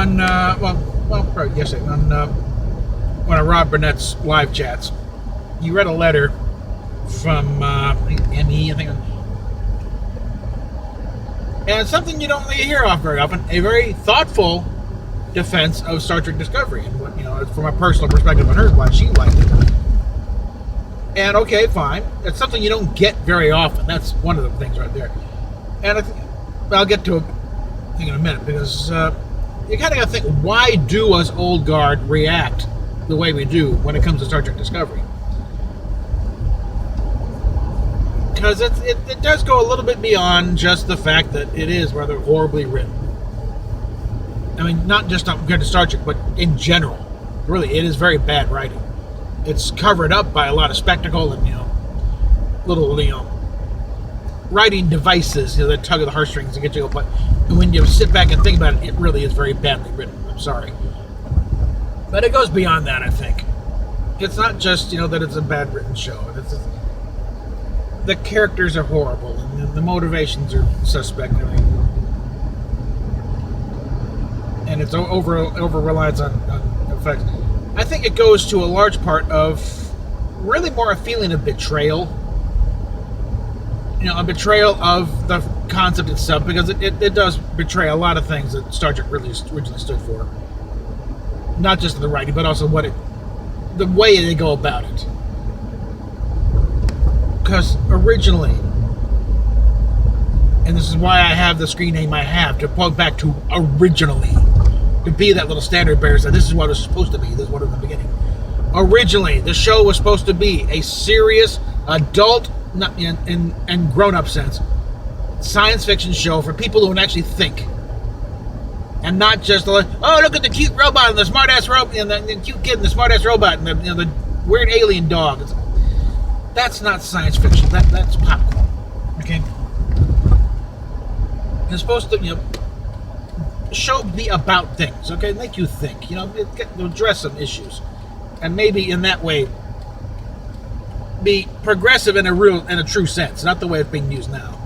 on, probably yesterday, on one of Rob Burnett's live chats, you read a letter from ME, I think. And it's something you don't really hear off very often, a very thoughtful defense of Star Trek Discovery. And what, from a personal perspective on her, why she liked it. And okay, fine. It's something you don't get very often. That's one of the things right there. And I'll get to it in a minute, because you kind of got to think, why do us old guard react the way we do when it comes to Star Trek Discovery? Because it does go a little bit beyond just the fact that it is rather horribly written. I mean, not just compared to Star Trek, but in general. Really, it is very bad writing. It's covered up by a lot of spectacle and, little, writing devices, that tug of the heartstrings to get you. But when you sit back and think about it, it really is very badly written. I'm sorry. But it goes beyond that, I think. It's not just, that it's a bad written show. The characters are horrible, and the motivations are suspect. And it's over reliance on effects. I think it goes to a large part of really more a feeling of betrayal. A betrayal of the concept itself, because it does betray a lot of things that Star Trek really originally stood for. Not just the writing, but also the way they go about it. Because originally, and this is why I have the screen name I have, to point back to originally, to be that little standard bearer, that this is what it was supposed to be, this is what it was in the beginning. Originally, the show was supposed to be a serious, adult, in grown-up sense, science fiction show for people who can actually think. And not just, look at the cute robot and the smart-ass robot, and the cute kid and the smart-ass robot, and the weird alien dog. That's not science fiction. That's popcorn. Okay? It's supposed to, show me about things, okay? Make you think, address some issues. And maybe in that way be progressive in a true sense, not the way it's being used now.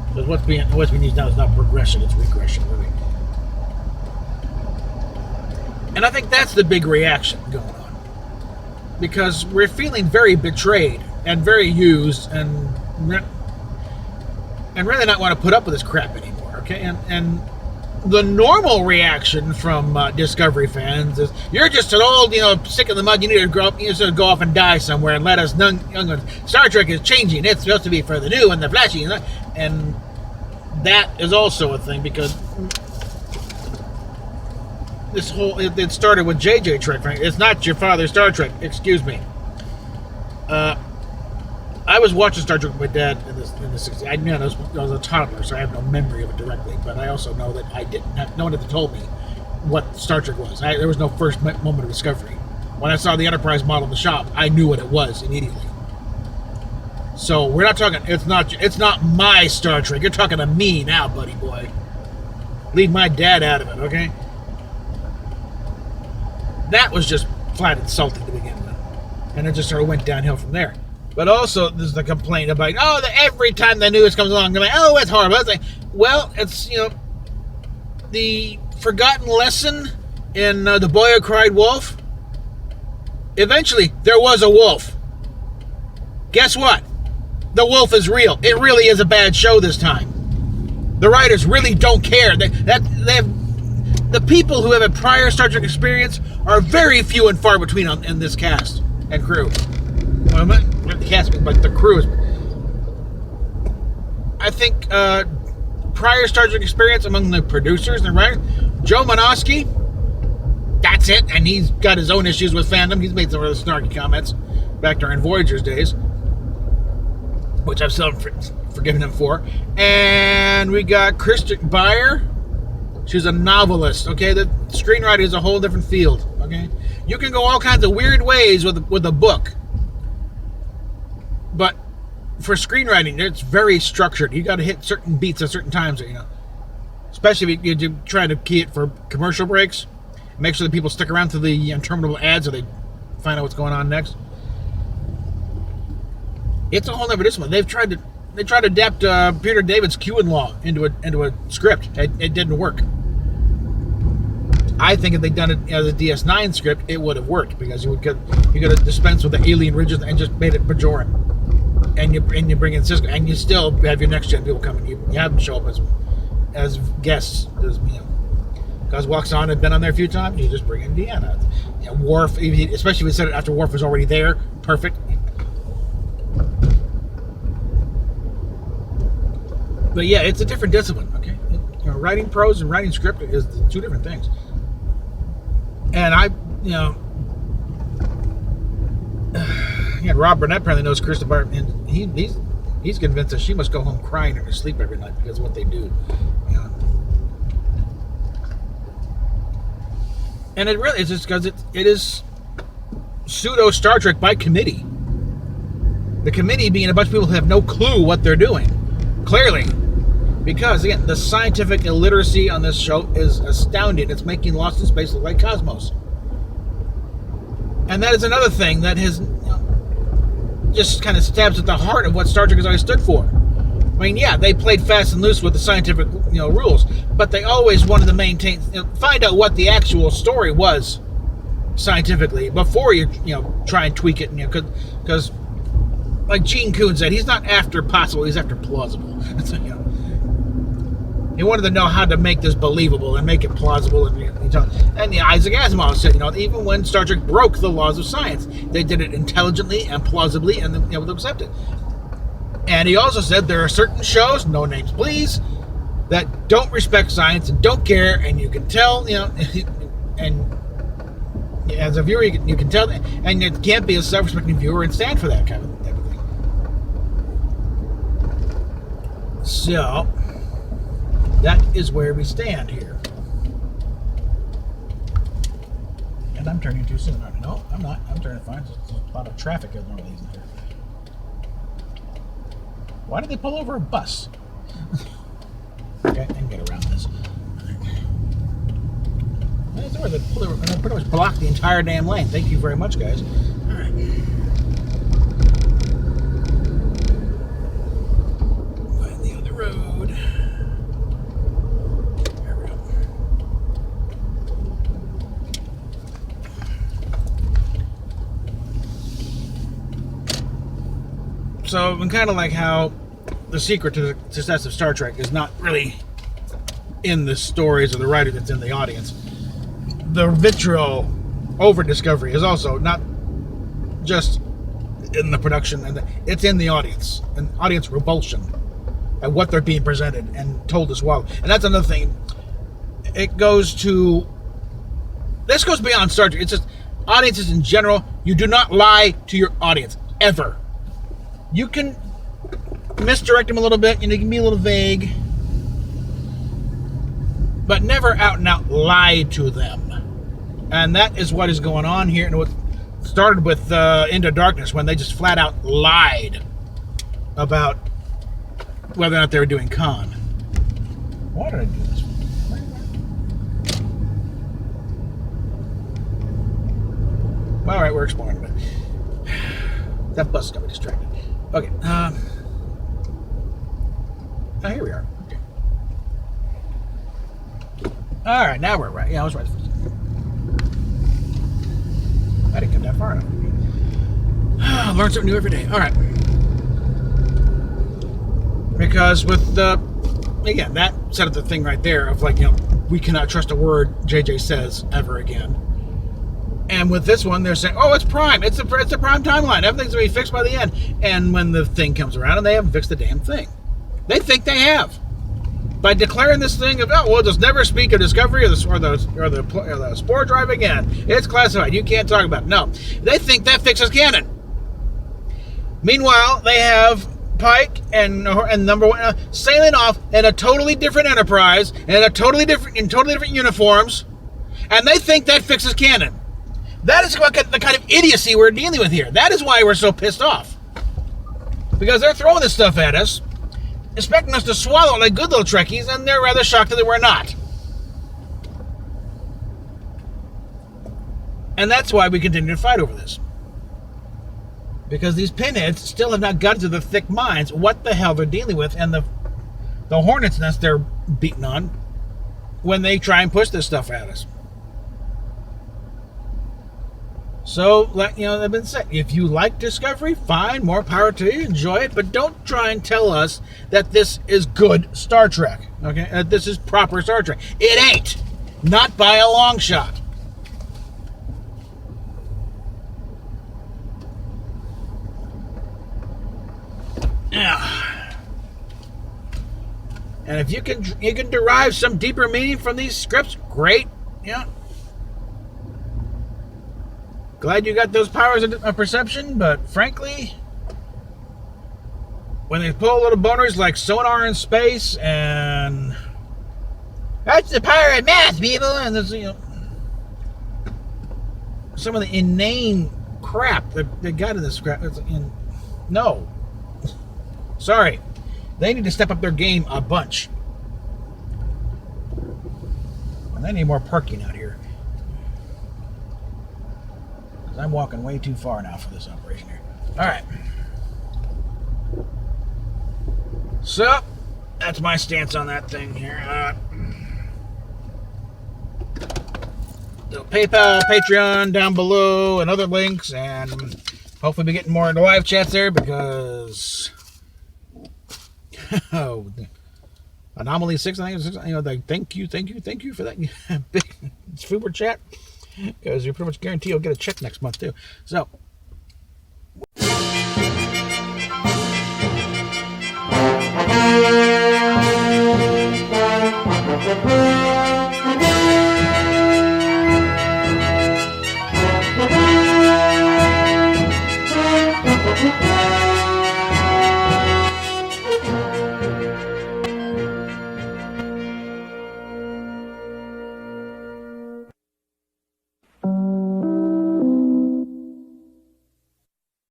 Because what's being used now is not progression, it's regression, really. And I think that's the big reaction going on. Because we're feeling very betrayed and very used and really not want to put up with this crap anymore, okay? And the normal reaction from Discovery fans is, you're just an old, stick in the mud, you need to grow up, you need to go off and die somewhere and let us young ones. Star Trek is changing, it's supposed to be for the new and the flashy, and that is also a thing, because this whole, it started with JJ Trek, right? It's not your father's Star Trek, excuse me. I was watching Star Trek with my dad in the 60s. I was a toddler, so I have no memory of it directly. But I also know that no one had told me what Star Trek was. There was no first moment of discovery. When I saw the Enterprise model in the shop, I knew what it was immediately. So we're not talking. It's not my Star Trek. You're talking to me now, buddy boy. Leave my dad out of it, okay? That was just flat insulting to begin with, and it just sort of went downhill from there. But also, there's the complaint about, every time the news comes along, they're like, it's horrible. It's like, well, it's, the forgotten lesson in The Boy Who Cried Wolf. Eventually, there was a wolf. Guess what? The wolf is real. It really is a bad show this time. The writers really don't care. They have, the people who have a prior Star Trek experience are very few and far between in this cast and crew. Well, not the cast, but the crew is. I think prior Star Trek experience among the producers and the writers, Joe Manosky, that's it, and he's got his own issues with fandom. He's made some really snarky comments back during Voyager's days, which I've still forgiven him for. And we got Kristen Beyer. She's a novelist, okay? The screenwriting is a whole different field, okay? You can go all kinds of weird ways with a book. But for screenwriting, it's very structured. You got to hit certain beats at certain times, especially if you're trying to key it for commercial breaks. Make sure that people stick around to the interminable ads so they find out what's going on next. It's a whole other discipline. They tried to adapt Peter David's Q and Law into a script. It didn't work. I think if they'd done it as a DS9 script, it would have worked, because you could have dispensed with the alien ridges and just made it Bajoran, and you bring in Cisco, and you still have your next gen people coming. You have them show up as guests, because Waxon had been on there a few times. You just bring in Deanna, Worf, especially if we said it after Worf was already there. Perfect. But yeah, it's a different discipline. Okay, writing prose and writing script is two different things. And Rob Burnett apparently knows Kristen Bart, and he's convinced that she must go home crying in her sleep every night because of what they do. And it really is just because it is pseudo Star Trek by committee. The committee being a bunch of people who have no clue what they're doing. Clearly. Because, again, the scientific illiteracy on this show is astounding. It's making Lost in Space look like Cosmos. And that is another thing that has just kind of stabs at the heart of what Star Trek has always stood for. I mean, yeah, they played fast and loose with the scientific rules, but they always wanted to maintain, find out what the actual story was scientifically before you try and tweak it. Because, like Gene Kuhn said, he's not after possible, he's after plausible. So, he wanted to know how to make this believable and make it plausible. And Isaac Asimov said, even when Star Trek broke the laws of science, they did it intelligently and plausibly, and then able to accept it. And he also said there are certain shows, no names please, that don't respect science and don't care, and you can tell, and as a viewer, you can tell, and it can't be a self-respecting viewer and stand for that type of thing. So that is where we stand here. And I'm turning too soon. No, I'm not. I'm turning fine. There's a lot of traffic as normally isn't here. Why did they pull over a bus? Okay, I can get around this. That's where they pretty much blocked the entire damn lane. Thank you very much, guys. All right. Find the other road. There we go. So, I'm kind of like how the secret to the success of Star Trek is not really in the stories or the writing that's in the audience. The vitriol over Discovery is also not just in the production, and it's in the audience, and audience revulsion at what they're being presented and told as well. And that's another thing. It goes to, this goes beyond Star Trek. It's just audiences in general. You do not lie to your audience ever. You can misdirect them a little bit, you can be a little vague, but never out and out lie to them. And that is what is going on here, and what started with Into Darkness, when they just flat out lied about whether or not they were doing con. Why did I do this? Well, all right, we're exploring, but that bus got me distracted. Okay. Oh, here we are. Okay. All right, now we're right. Yeah, I was right. I didn't get that far enough. Learn something new every day. All right. Because with again, that set up the thing right there of like, we cannot trust a word JJ says ever again. And with this one, they're saying, oh, it's Prime. It's a Prime timeline. Everything's going to be fixed by the end. And when the thing comes around, and they haven't fixed the damn thing. They think they have. By declaring this thing of, we'll just never speak of Discovery or the Spore Drive again. It's classified. You can't talk about it. No. They think that fixes canon. Meanwhile, they have Pike and number one sailing off in a totally different Enterprise in totally different uniforms, and they think that fixes canon. That is the kind of idiocy we're dealing with here. That is why we're so pissed off. Because they're throwing this stuff at us, expecting us to swallow it like good little Trekkies, and they're rather shocked that we're not. And that's why we continue to fight over this. Because these pinheads still have not gotten to the thick minds what the hell they're dealing with, and the hornet's nest they're beating on when they try and push this stuff at us. So, like, you know, I've been saying, if you like Discovery, fine, more power to you, enjoy it, but don't try and tell us that this is good Star Trek, okay? This is proper Star Trek. It ain't. Not by a long shot. Yeah. And if you can derive some deeper meaning from these scripts, great. Yeah. Glad you got those powers of perception, but frankly, when they pull little boners like sonar in space and that's the power of math, people, and there's, you know, some of the inane crap that they got in this crap. No. Sorry. They need to step up their game a bunch. And they need more parking out here. Because I'm walking way too far now for this operation here. Alright. So, that's my stance on that thing here. So PayPal, Patreon down below, and other links, and hopefully be getting more into live chats there because oh, Anomaly 6, I think, you know, like, thank you for that big super chat, because you're pretty much guaranteed you'll get a check next month too. So